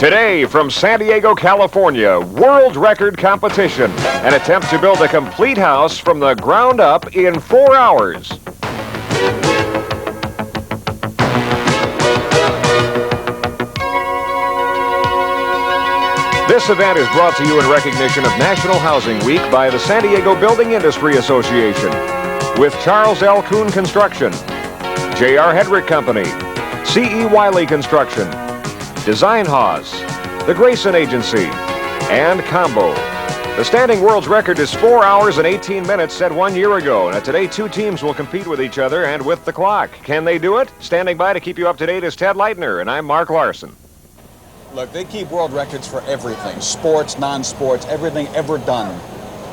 Today from San Diego, California, world record competition. An attempt to build a complete house from the ground up in 4 hours. This event is brought to you in recognition of National Housing Week by the San Diego Building Industry Association, with Charles L. Kuhn Construction, J.R. Hedrick Company, C.E. Wiley Construction, Design Haas, the Grayson Agency, and Combo. The standing world's record is 4 hours and 18 minutes set 1 year ago. Now today, two teams will compete with each other and with the clock. Can they do it? Standing by to keep you up to date is Ted Leitner, and I'm Mark Larson. Look, they keep world records for everything. Sports, non-sports, everything ever done.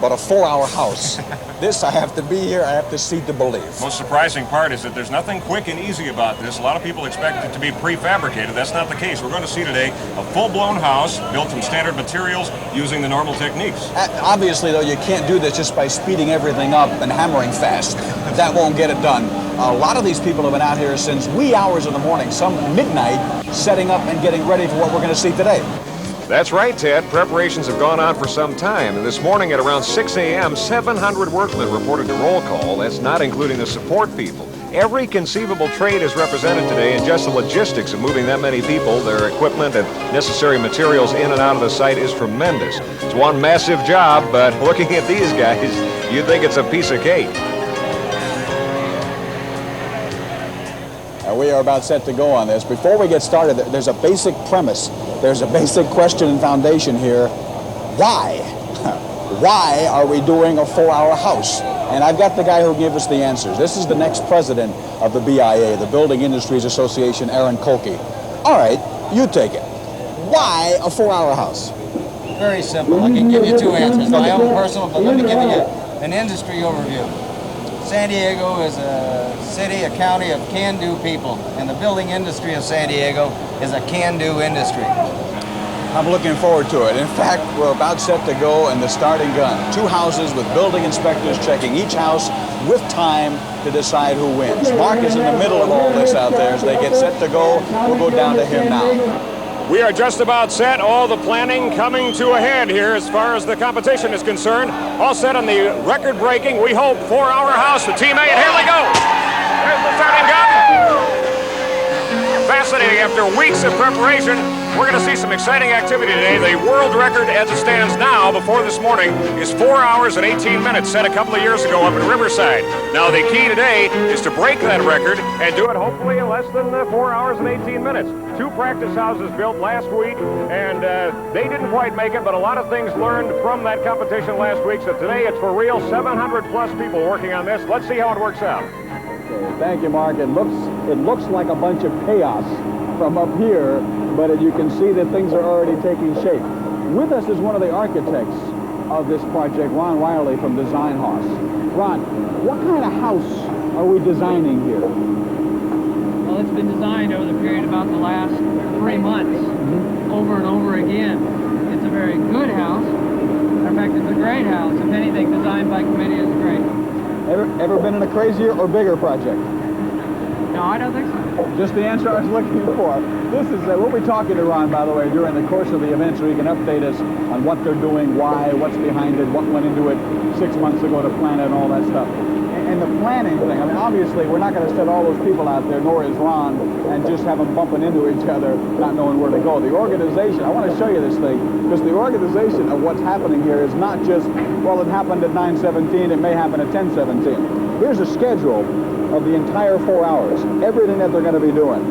But a 4-hour house. This, I have to be here, I have to see to believe. Most surprising part is that there's nothing quick and easy about this. A lot of people expect it to be prefabricated. That's not the case. We're going to see today a full-blown house built from standard materials using the normal techniques. Obviously, though, you can't do this just by speeding everything up and hammering fast. That won't get it done. A lot of these people have been out here since wee hours of the morning, some midnight, setting up and getting ready for what we're going to see today. That's right, Ted. Preparations have gone on for some time. And this morning at around 6 a.m., 700 workmen reported to roll call. That's not including the support people. Every conceivable trade is represented today, and just the logistics of moving that many people, their equipment, and necessary materials in and out of the site is tremendous. It's one massive job, but looking at these guys, you'd think it's a piece of cake. We are about set to go on this. Before we get started, there's a basic premise. There's a basic question and foundation here. Why? Why are we doing a 4-hour house? And I've got the guy who gave us the answers. This is the next president of the BIA, the Building Industries Association, Aaron Kolke. All right, you take it. Why a 4-hour house? Very simple. I can give you two answers. My own personal, but let me give you an industry overview. San Diego is a city, a county of can-do people, and the building industry of San Diego is a can-do industry. I'm looking forward to it. In fact, we're about set to go in the starting gun. 2 houses with building inspectors checking each house with time to decide who wins. Mark is in the middle of all this out there. As they get set to go, we'll go down to him now. We are just about set. All the planning coming to a head here as far as the competition is concerned. All set on the record-breaking, we hope, 4-hour house with Team A, and here they go. There's the starting gun. Fascinating. After weeks of preparation, we're going to see some exciting activity today. The world record as it stands now, before this morning, is 4 hours and 18 minutes, set a couple of years ago up in Riverside. Now the key today is to break that record and do it hopefully in less than 4 hours and 18 minutes. 2 practice houses built last week, and they didn't quite make it, but a lot of things learned from that competition last week. So today it's for real, 700 plus people working on this. Let's see how it works out. Okay, thank you, Mark. It looks like a bunch of chaos from up here, but you can see that things are already taking shape. With us is one of the architects of this project, Ron Wiley from Design Haas. Ron, what kind of house are we designing here? Well, it's been designed over the period about the last 3 months, over and over again. It's a very good house. Matter of fact, it's a great house. If anything, designed by committee is great. Ever been in a crazier or bigger project? No, I don't think so. Just the answer I was looking for. This is, we'll be talking to Ron, by the way, during the course of the event, so he can update us on what they're doing, why, what's behind it, what went into it 6 months ago to plan it, and all that stuff. And the planning thing, I mean, obviously, we're not going to set all those people out there, nor is Ron, and just have them bumping into each other, not knowing where to go. The organization, I want to show you this thing, because the organization of what's happening here is not just, well, it happened at 9:17, it may happen at 10:17. Here's a schedule of the entire 4 hours, everything that they're going to be doing.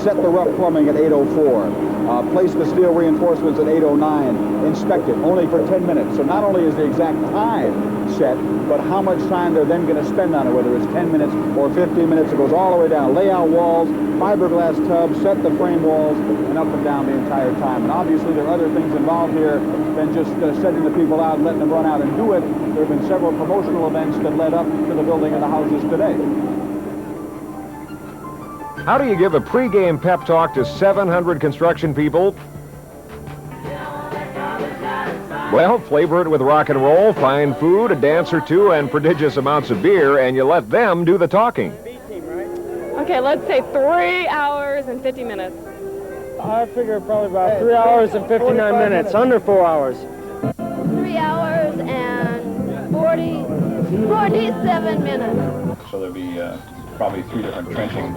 Set the rough plumbing at 8:04, place the steel reinforcements at 8:09, inspect it only for 10 minutes. So not only is the exact time set, but how much time they're then going to spend on it, whether it's 10 minutes or 15 minutes. It goes all the way down. Lay out walls, fiberglass tubs, set the frame walls, and up and down the entire time. And obviously there are other things involved here than just setting the people out and letting them run out and do it. There have been several promotional events that led up to the building of the houses today. How do you give a pregame pep talk to 700 construction people? Well, flavor it with rock and roll, fine food, a dance or two, and prodigious amounts of beer, and you let them do the talking. Okay, let's say 3 hours and 50 minutes. I figure probably about 3 hours and 59 minutes, under 4 hours. 3 hours and 47 minutes. So there'll be probably 3 different trenching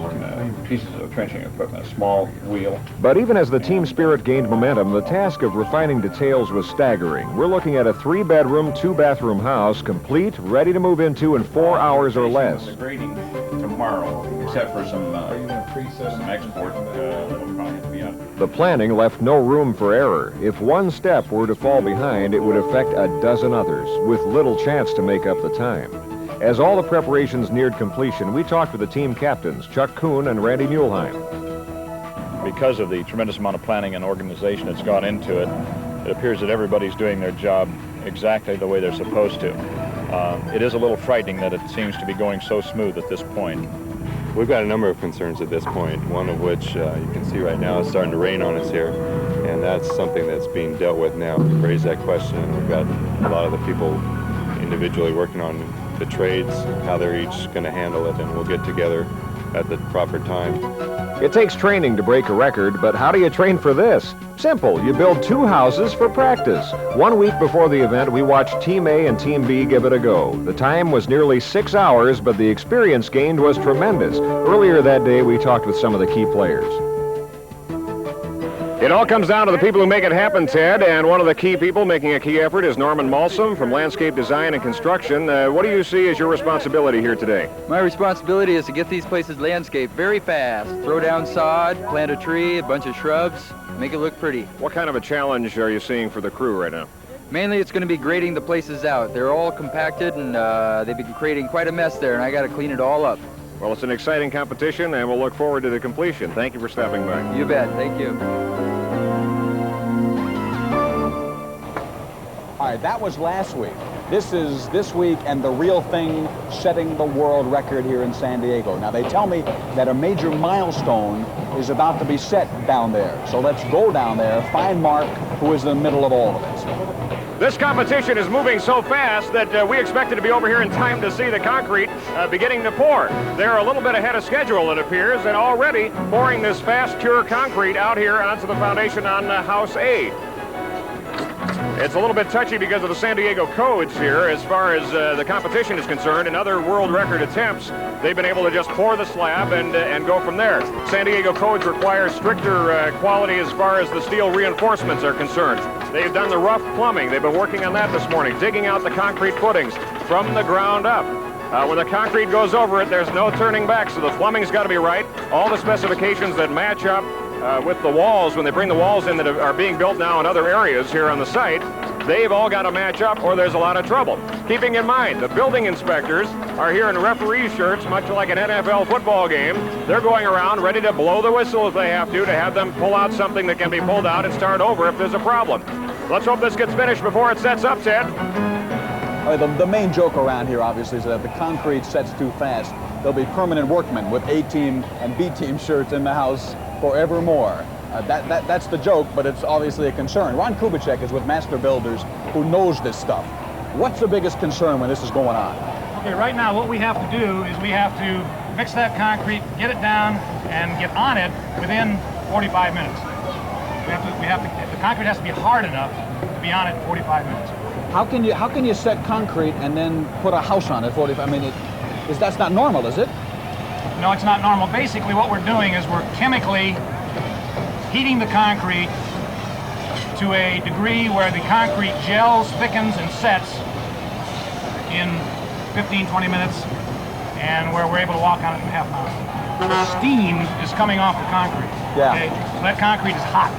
pieces of trenching equipment, a small wheel. But even as the team spirit gained momentum, the task of refining details was staggering. We're looking at a 3-bedroom, 2-bathroom house, complete, ready to move into in 4 hours or less. The grading tomorrow, except for some export that'll probably be out. The planning left no room for error. If one step were to fall behind, it would affect a dozen others, with little chance to make up the time. As all the preparations neared completion, we talked with the team captains, Chuck Kuhn and Randy Muehlheim. Because of the tremendous amount of planning and organization that's gone into it, it appears that everybody's doing their job exactly the way they're supposed to. It is a little frightening that it seems to be going so smooth at this point. We've got a number of concerns at this point, one of which you can see right now is starting to rain on us here, and that's something that's being dealt with now. We raised that question, and we've got a lot of the people individually working on the trades, how they're each going to handle it, and we'll get together at the proper time. It takes training to break a record, but how do you train for this? Simple. You build 2 houses for practice. 1 week before the event, we watched Team A and Team B give it a go. The time was nearly 6 hours, but the experience gained was tremendous. Earlier that day, we talked with some of the key players. It all comes down to the people who make it happen, Ted, and one of the key people making a key effort is Norman Malsom from Landscape Design and Construction. What do you see as your responsibility here today? My responsibility is to get these places landscaped very fast. Throw down sod, plant a tree, a bunch of shrubs, make it look pretty. What kind of a challenge are you seeing for the crew right now? Mainly it's going to be grading the places out. They're all compacted and they've been creating quite a mess there, and I got to clean it all up. Well, it's an exciting competition, and we'll look forward to the completion. Thank you for stopping by. You bet. Thank you. All right, that was last week. This is this week and the real thing, setting the world record here in San Diego. Now, they tell me that a major milestone is about to be set down there. So let's go down there, find Mark, who is in the middle of all of this. This competition is moving so fast that we expected to be over here in time to see the concrete beginning to pour. They're a little bit ahead of schedule, it appears, and already pouring this fast cure concrete out here onto the foundation on House A. It's a little bit touchy because of the San Diego codes here as far as the competition is concerned. In other world record attempts, they've been able to just pour the slab and go from there. San Diego codes require stricter quality as far as the steel reinforcements are concerned. They've done the rough plumbing. They've been working on that this morning, digging out the concrete footings from the ground up. When the concrete goes over it, there's no turning back, so the plumbing's got to be right. All the specifications that match up with the walls, when they bring the walls in that are being built now in other areas here on the site, they've all got to match up or there's a lot of trouble. Keeping in mind, the building inspectors are here in referee shirts, much like an NFL football game. They're going around ready to blow the whistle if they have to have them pull out something that can be pulled out and start over if there's a problem. Let's hope this gets finished before it sets up, Ted. The main joke around here, obviously, is that if the concrete sets too fast, there'll be permanent workmen with A-team and B-team shirts in the house forevermore. That's the joke, but it's obviously a concern. Ron Kubicek is with Master Builders, who knows this stuff. What's the biggest concern when this is going on? Okay, right now what we have to do is we have to mix that concrete, get it down, and get on it within 45 minutes. The concrete has to be hard enough to be on it in 45 minutes. How can you set concrete and then put a house on it? 45. I mean, that's not normal, is it? No, it's not normal. Basically, what we're doing is we're chemically heating the concrete to a degree where the concrete gels, thickens, and sets in 15-20 minutes, and where we're able to walk on it in half an hour. The steam is coming off the concrete. Yeah. Okay? So that concrete is hot.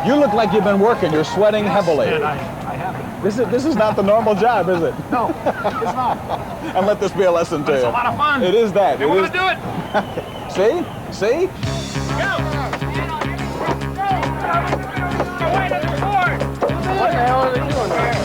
You look like you've been working. You're sweating heavily. I have been. This is not the normal job, is it? No, it's not. And let this be a lesson to you. It's a lot of fun. It is that. They want to do it. See? See? What the hell are they doing there?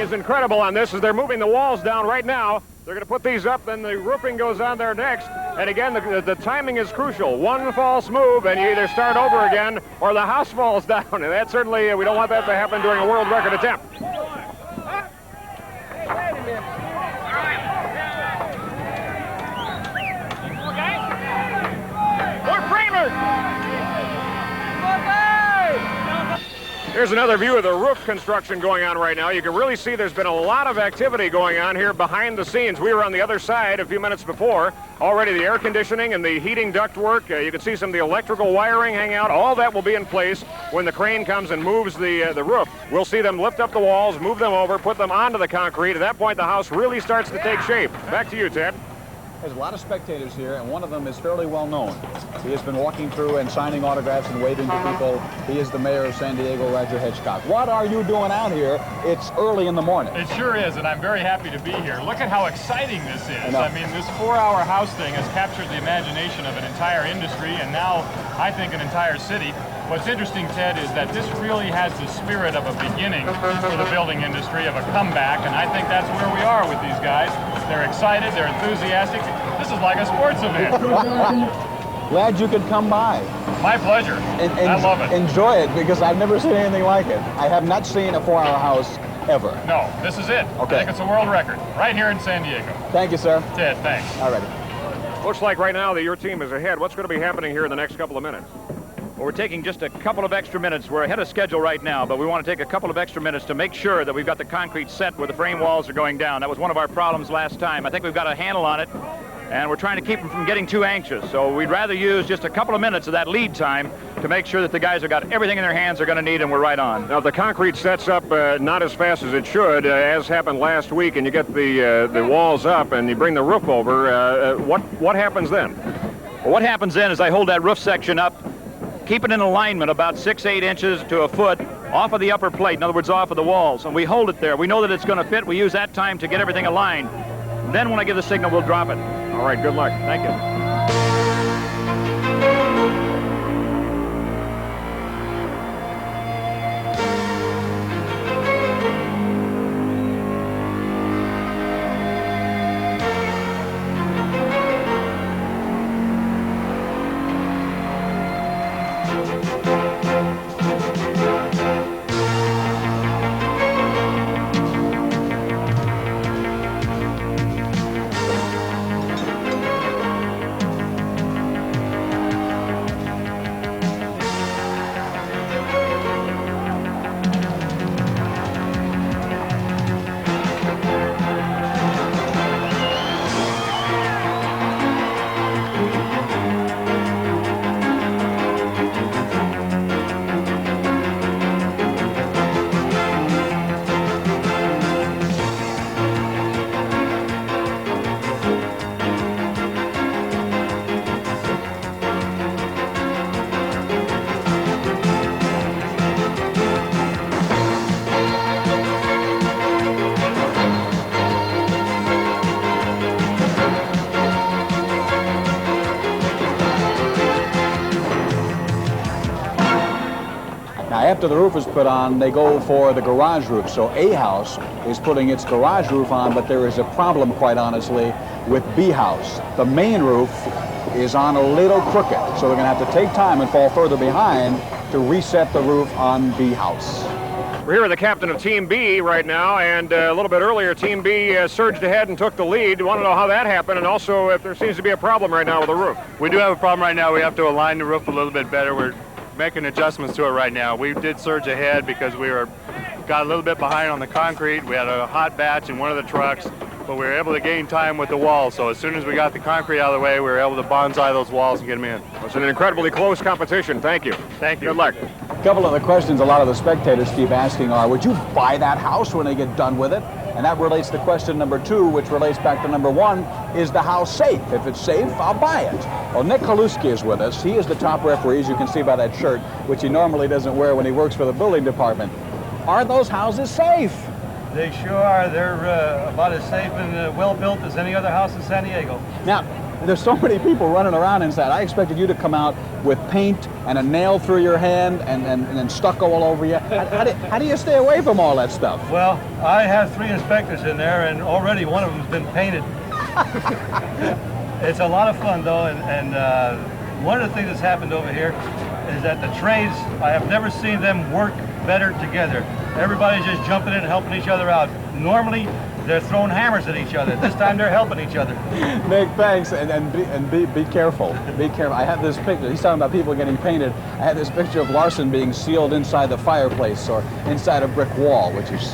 is incredible on this as they're moving the walls down right now. They're going to put these up, then the roofing goes on there next. And again, the timing is crucial. One false move, and you either start over again, or the house falls down. And that certainly, we don't want that to happen during a world record attempt. More framers! Here's another view of the roof construction going on right now. You can really see there's been a lot of activity going on here behind the scenes. We were on the other side a few minutes before. Already the air conditioning and the heating duct work. You can see some of the electrical wiring hang out. All that will be in place when the crane comes and moves the roof. We'll see them lift up the walls, move them over, put them onto the concrete. At that point, the house really starts to take shape. Back to you, Ted. There's a lot of spectators here, and one of them is fairly well known. He has been walking through and signing autographs and waving to people. He is the mayor of San Diego, Roger Hitchcock. What are you doing out here? It's early in the morning. It sure is, and I'm very happy to be here. Look at how exciting this is. I mean, this 4-hour house thing has captured the imagination of an entire industry, and now I think an entire city. What's interesting, Ted, is that this really has the spirit of a beginning for the building industry, of a comeback, and I think that's where we are with these guys. They're excited, they're enthusiastic. This is like a sports event. Glad you could come by. My pleasure. I love it. Enjoy it, because I've never seen anything like it. I have not seen a 4-hour house ever. No, this is it. Okay. I think it's a world record, right here in San Diego. Thank you, sir. Ted, thanks. All righty. Looks like right now that your team is ahead. What's going to be happening here in the next couple of minutes? Well, we're taking just a couple of extra minutes. We're ahead of schedule right now, but we want to take a couple of extra minutes to make sure that we've got the concrete set where the frame walls are going down. That was one of our problems last time. I think we've got a handle on it, and we're trying to keep them from getting too anxious. So we'd rather use just a couple of minutes of that lead time to make sure that the guys have got everything in their hands they're going to need, and we're right on. Now, the concrete sets up not as fast as it should, as happened last week, and you get the walls up and you bring the roof over. What happens then? Well, what happens then is I hold that roof section up, keep it in alignment about 6-8 inches to a foot off of the upper plate, in other words, off of the walls, and we hold it there. We know that it's going to fit. We use that time to get everything aligned. Then when I give the signal, we'll drop it. All right, good luck. Thank you. After the roof is put on, they go for the garage roof. So A House is putting its garage roof on, but there is a problem, quite honestly, with B House. The main roof is on a little crooked, so they're going to have to take time and fall further behind to reset the roof on B House. We're here with the captain of Team B right now, and a little bit earlier, Team B surged ahead and took the lead. Want to know how that happened, and also if there seems to be a problem right now with the roof. We do have a problem right now. We have to align the roof a little bit better. We're making adjustments to it right now. We did surge ahead because we got a little bit behind on the concrete. We had a hot batch in one of the trucks, but we were able to gain time with the walls. So as soon as we got the concrete out of the way, we were able to bonsai those walls and get them in. It's an incredibly close competition. Thank you. Thank you. Good luck. A couple of the questions a lot of the spectators keep asking are, would you buy that house when they get done with it? And that relates to question number 2, which relates back to number 1, is the house safe? If it's safe, I'll buy it. Well, Nick Kaluski is with us. He is the top referee, as you can see by that shirt, which he normally doesn't wear when he works for the building department. Are those houses safe? They sure are. They're about as safe and well-built as any other house in San Diego. Now, There's so many people running around inside. I expected you to come out with paint and a nail through your hand and then stucco all over you. How do you stay away from all that stuff? Well, I have 3 inspectors in there, and already one of them's been painted. It's a lot of fun, though, and one of the things that's happened over here is that the trades, I have never seen them work better together. Everybody's just jumping in and helping each other out. Normally, they're throwing hammers at each other. This time, they're helping each other. Nick, thanks, and be careful. Be careful. I have this picture. He's talking about people getting painted. I have this picture of Larson being sealed inside the fireplace or inside a brick wall, which is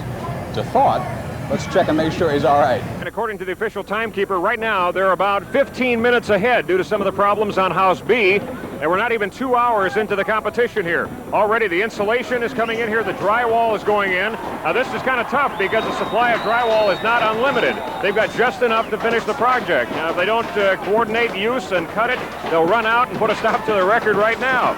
a thought. Let's check and make sure he's all right. And according to the official timekeeper, right now they're about 15 minutes ahead due to some of the problems on House B. And we're not even 2 hours into the competition here. Already the insulation is coming in here, the drywall is going in. Now this is kind of tough because the supply of drywall is not unlimited. They've got just enough to finish the project. Now if they don't coordinate use and cut it, they'll run out and put a stop to the record right now.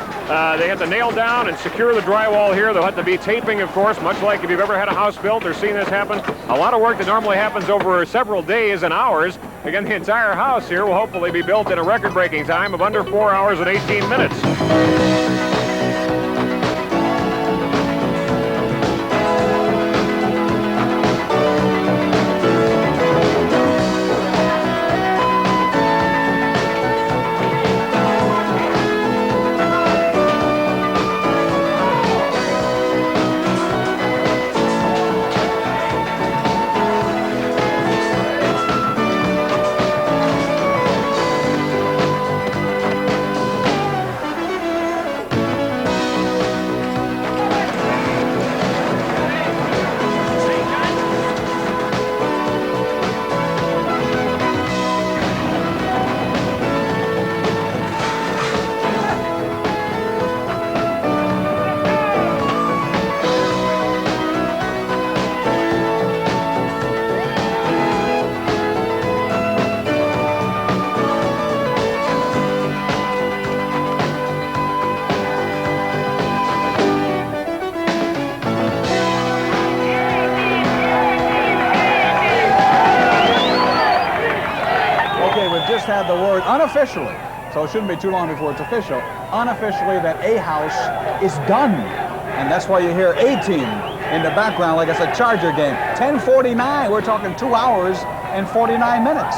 They have to nail down and secure the drywall here. They'll have to be taping, of course, much like if you've ever had a house built or seen this happen. A lot of work that normally happens over several days and hours. Again, the entire house here will hopefully be built in a record-breaking time of under 4 hours and 18 minutes. Had the word unofficially, so it shouldn't be too long before it's official, unofficially that A house is done. And that's why you hear A team in the background like it's a Charger game. 10:49, we're talking 2 hours and 49 minutes.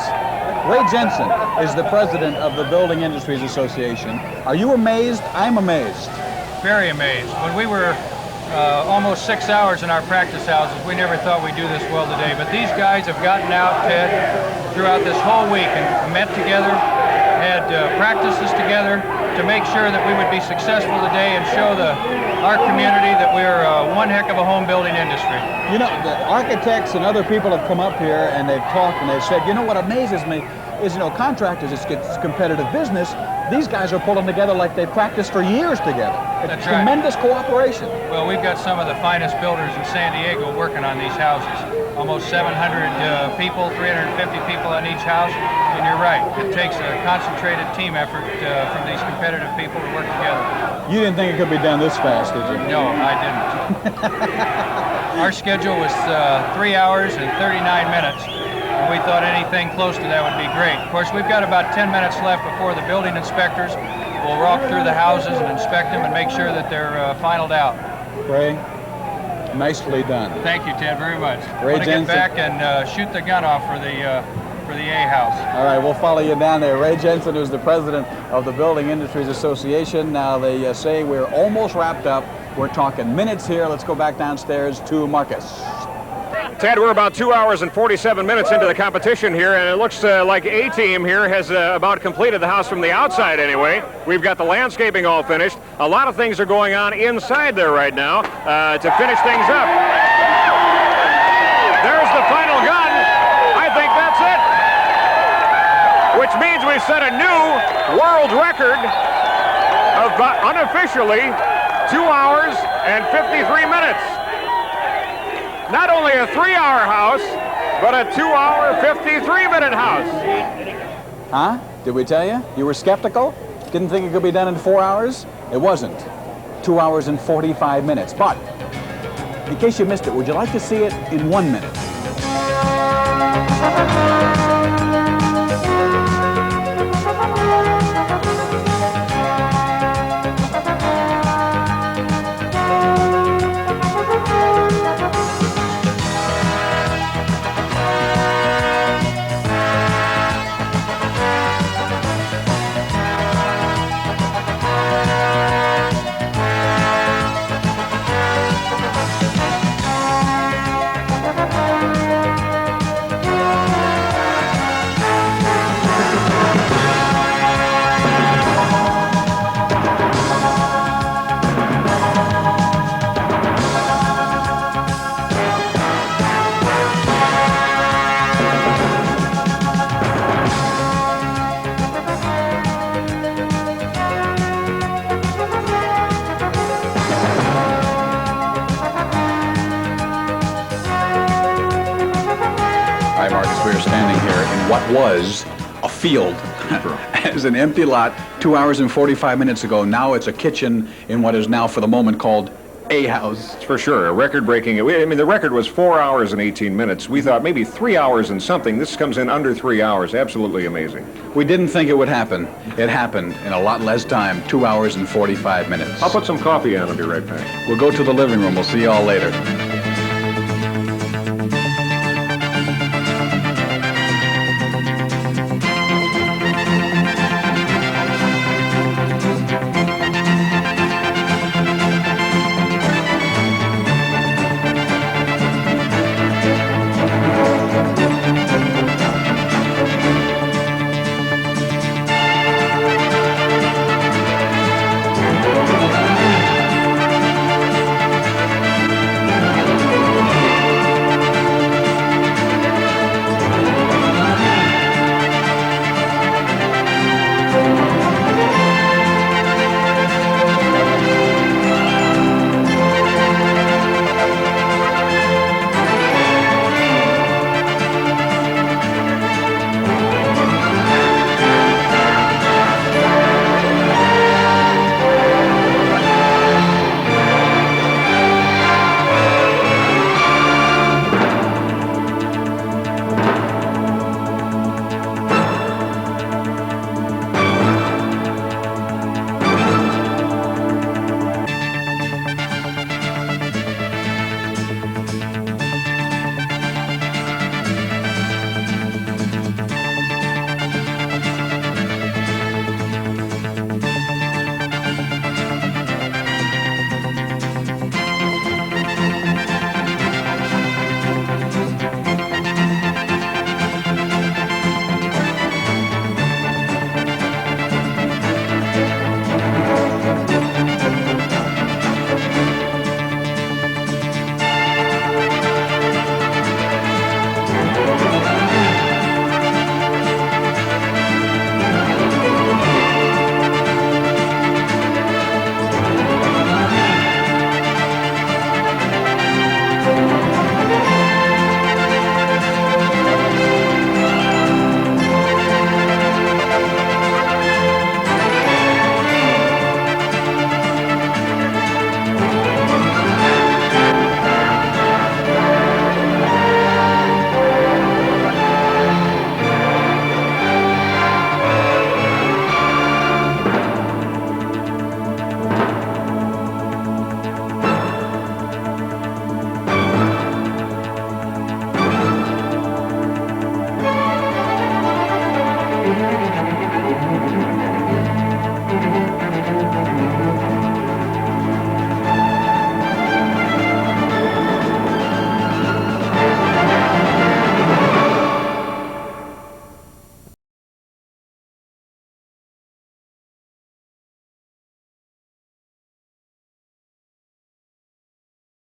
Ray Jensen is the president of the Building Industries Association. Are you amazed? I'm amazed. Very amazed. When we were almost 6 hours in our practice houses, we never thought we'd do this well today. But these guys have gotten out, Ted, throughout this whole week and met together, had practices together to make sure that we would be successful today and show our community that we're one heck of a home building industry. You know, the architects and other people have come up here and they've talked and they've said, you know what amazes me is, you know, contractors, it's competitive business. These guys are pulling together like they practiced for years together. That's tremendous cooperation. Well, we've got some of the finest builders in San Diego working on these houses. Almost 700 people, 350 people on each house. And you're right, it takes a concentrated team effort from these competitive people to work together. You didn't think it could be done this fast, did you? No, I didn't. Our schedule was 3 hours and 39 minutes. And we thought anything close to that would be great. Of course, we've got about 10 minutes left before the building inspectors will walk through the houses and inspect them and make sure that they're finaled out. Ray, nicely done. Thank you, Ted, very much. Ray Jensen. Get back and shoot the gun off for the A house. All right, we'll follow you down there. Ray Jensen, who's the president of the Building Industries Association. Now they say we're almost wrapped up. We're talking minutes here. Let's go back downstairs to Marcus. Ted, we're about 2 hours and 47 minutes into the competition here, and it looks like A-Team here has about completed the house from the outside anyway. We've got the landscaping all finished. A lot of things are going on inside there right now to finish things up. There's the final gun. I think that's it. Which means we've set a new world record of unofficially 2 hours and 53 minutes. Not only a 3-hour house, but a 2-hour, 53-minute house. Huh? Did we tell you? You were skeptical? Didn't think it could be done in 4 hours? It wasn't. 2 hours and 45 minutes. But, in case you missed it, would you like to see it in 1 minute? was a field. As an empty lot 2 hours and 45 minutes ago. Now it's a kitchen in what is now, for the moment, called a house. For sure, a record-breaking. I mean, the record was 4 hours and 18 minutes. We thought maybe 3 hours and something. This comes in under 3 hours. Absolutely amazing. We didn't think it would happen. It happened in a lot less time, 2 hours and 45 minutes. I'll put some coffee on and be right back. We'll go to the living room. We'll see you all later.